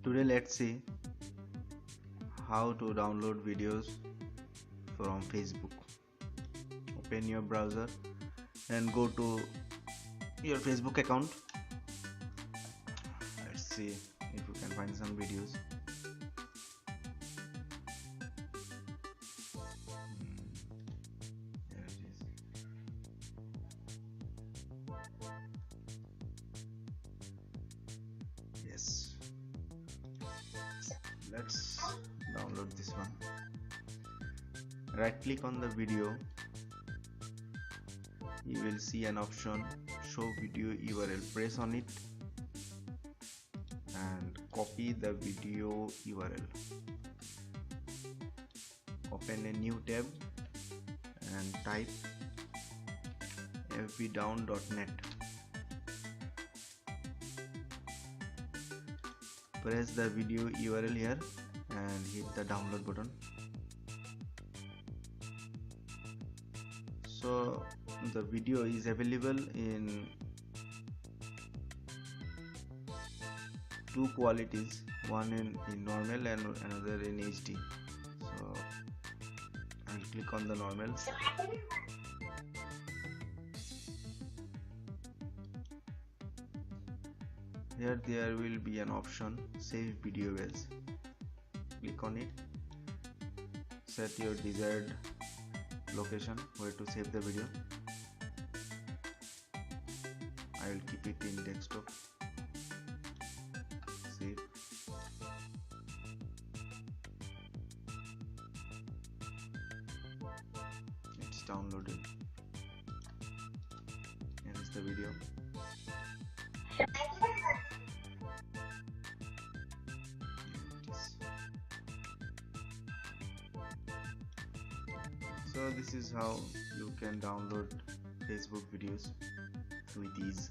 Today let's see how to download videos from Facebook. Open your browser and go to your Facebook account. Let's see if you can find some videos. There it is. Yes, let's download this one. Right click on the video. You will see an option show video URL. Press on it and copy the video URL. Open a new tab and type fbdown.net. Press the video URL here and hit the download button. So the video is available in two qualities, one in normal and another in HD. So I'll click on the normal. Here there will be an option save video as. Click on it. Set your desired location where to save the video. I will keep it in desktop. Save. It's downloaded. Here is the video. So this is how you can download Facebook videos with ease.